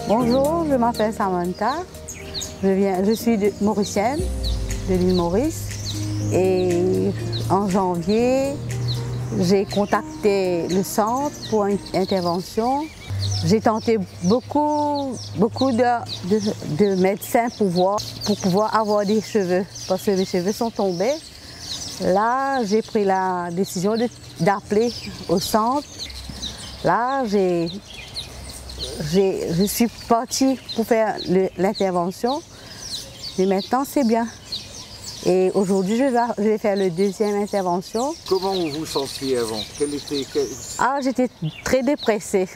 Bonjour, je m'appelle Samantha. Je suis mauricienne, de l'île Maurice. Et en janvier, j'ai contacté le centre pour une intervention. J'ai tenté beaucoup de médecins pour pouvoir avoir des cheveux, parce que mes cheveux sont tombés. Là, j'ai pris la décision d'appeler au centre. Là, je suis partie pour faire l'intervention, mais maintenant c'est bien. Et aujourd'hui, je vais faire la deuxième intervention. Comment vous vous sentiez avant? Ah, j'étais très dépressée.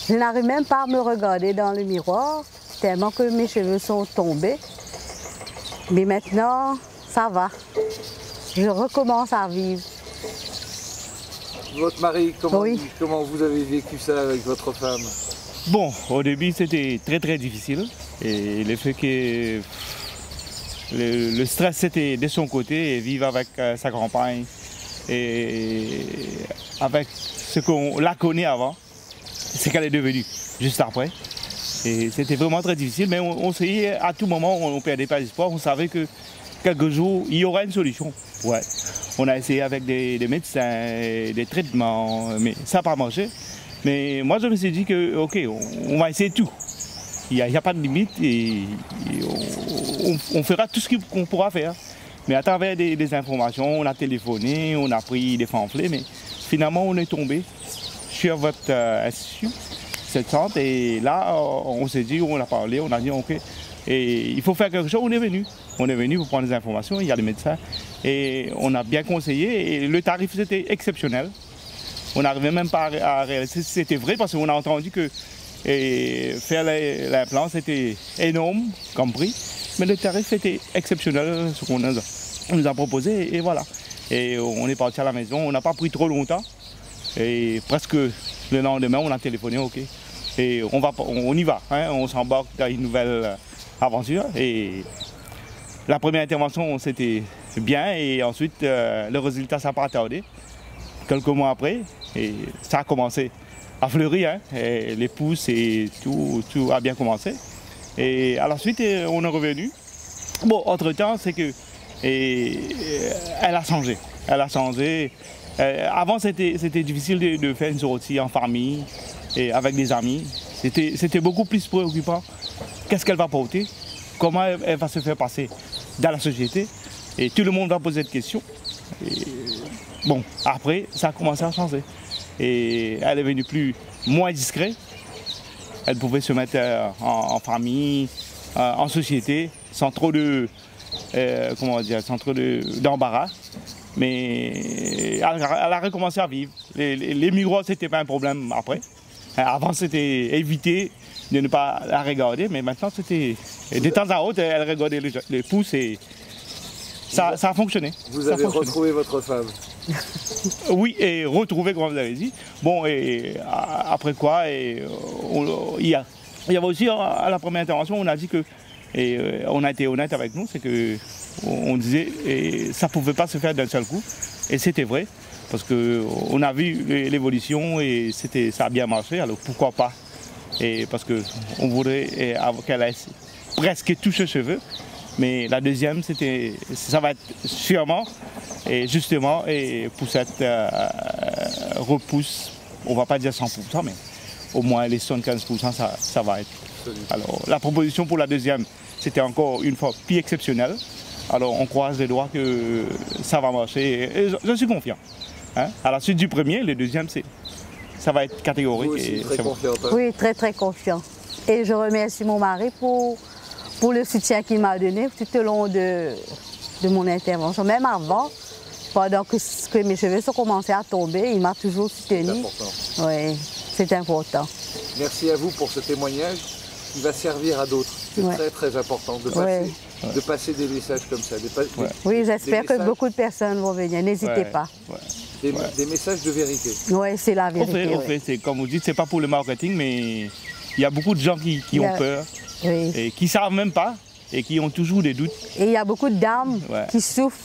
Je n'arrive même pas à me regarder dans le miroir, tellement que mes cheveux sont tombés. Mais maintenant, ça va. Je recommence à vivre. Votre mari, comment vous avez vécu ça avec votre femme? Bon, au début, c'était très difficile. Et le fait que le stress, c'était de son côté, et vivre avec sa compagne, et avec ce qu'on la connaît avant, c'est qu'elle est devenue juste après. Et c'était vraiment très difficile, mais on essayait à tout moment, on ne perdait pas l'espoir, on savait que quelques jours, il y aura une solution. Ouais. On a essayé avec des médecins, des traitements, mais ça n'a pas marché. Mais moi, je me suis dit que, ok, on va essayer tout. Il n'y a pas de limite et on fera tout ce qu'on pourra faire. Mais à travers des informations, on a téléphoné, on a pris des pamphlets, mais finalement, on est tombé sur votre institut, cette centre, et là, on s'est dit, on a parlé, on a dit, ok, et il faut faire quelque chose, on est venu. On est venu pour prendre des informations, il y a des médecins, et on a bien conseillé, et le tarif, c'était exceptionnel. On n'arrivait même pas à réaliser si c'était vrai, parce qu'on a entendu que faire l'implant, c'était énorme comme prix, mais le tarif était exceptionnel, ce qu'on nous a proposé, et voilà. Et on est parti à la maison, on n'a pas pris trop longtemps, et presque le lendemain, on a téléphoné, ok. Et on y va, hein, on s'embarque dans une nouvelle aventure. Et la première intervention, c'était bien, et ensuite, le résultat, ça n'a pas tardé. Quelques mois après, et ça a commencé à fleurir, hein, et les pousses et tout a bien commencé. Et à la suite, on est revenu. Bon, entre-temps, c'est que elle a changé. Elle a changé. Avant, c'était difficile de faire une sortie en famille et avec des amis. C'était beaucoup plus préoccupant. Qu'est-ce qu'elle va porter? Comment elle va se faire passer dans la société? Et tout le monde va poser cette question. Et bon, après, ça a commencé à changer. Et elle est devenue moins discrète. Elle pouvait se mettre en famille, en société, sans trop d'embarras. Mais elle a recommencé à vivre. Les miroirs, ce n'était pas un problème après. Avant, c'était éviter de ne pas la regarder, mais maintenant, c'était de temps à autre, elle regardait les pouces et ça a fonctionné. Vous avez retrouvé votre femme? Oui, et retrouvé, comme vous avez dit. Bon, et après quoi, il y avait aussi, à la première intervention, on a dit que, et on a été honnête avec nous, c'est que on disait que ça ne pouvait pas se faire d'un seul coup. Et c'était vrai, parce qu'on a vu l'évolution et ça a bien marché, alors pourquoi pas? Et parce qu'on voudrait qu'elle ait presque tous ses cheveux. Mais la deuxième, ça va être sûrement, et justement, et pour cette repousse, on ne va pas dire 100%, mais au moins les 75%, ça va être. Alors, la proposition pour la deuxième, c'était encore une fois plus exceptionnelle. Alors, on croise les doigts que ça va marcher, et je suis confiant. Hein? À la suite du premier, le deuxième, ça va être catégorique. Vous aussi, très confiante, hein? Oui, très confiant. Et je remercie mon mari pour le soutien qu'il m'a donné tout au long de mon intervention. Même avant, pendant que mes cheveux ont commencé à tomber, il m'a toujours soutenu. C'est important. Oui, c'est important. Merci à vous pour ce témoignage qui va servir à d'autres. C'est très important de passer des messages comme ça. Oui, j'espère que beaucoup de personnes vont venir. N'hésitez pas. Des messages de vérité. Oui, c'est la vérité. On fait, comme vous dites, c'est pas pour le marketing, mais il y a beaucoup de gens qui ont peur, et qui ne savent même pas, et qui ont toujours des doutes. Et il y a beaucoup de dames qui souffrent.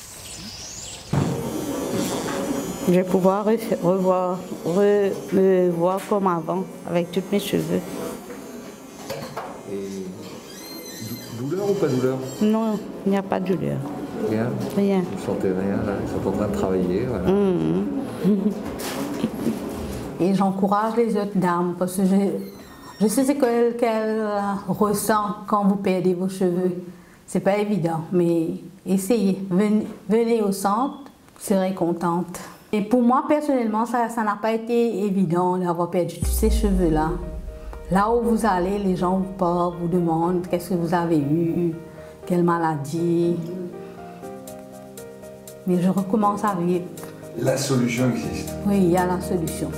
Je vais pouvoir me voir comme avant, avec tous mes cheveux. ou pas de douleur? Non, il n'y a pas de douleur. Rien? Rien. Vous ne sentez rien, là? Ils sont en train de travailler, voilà. Et j'encourage les autres dames parce que je sais ce qu'elles ressentent quand vous perdez vos cheveux. C'est pas évident, mais essayez. Venez au centre, vous serez contente. Et pour moi, personnellement, ça n'a pas été évident d'avoir perdu tous ces cheveux-là. Là où vous allez, les gens vous parlent, vous demandent qu'est-ce que vous avez eu, quelle maladie. Mais je recommence à vivre. La solution existe. Oui, il y a la solution.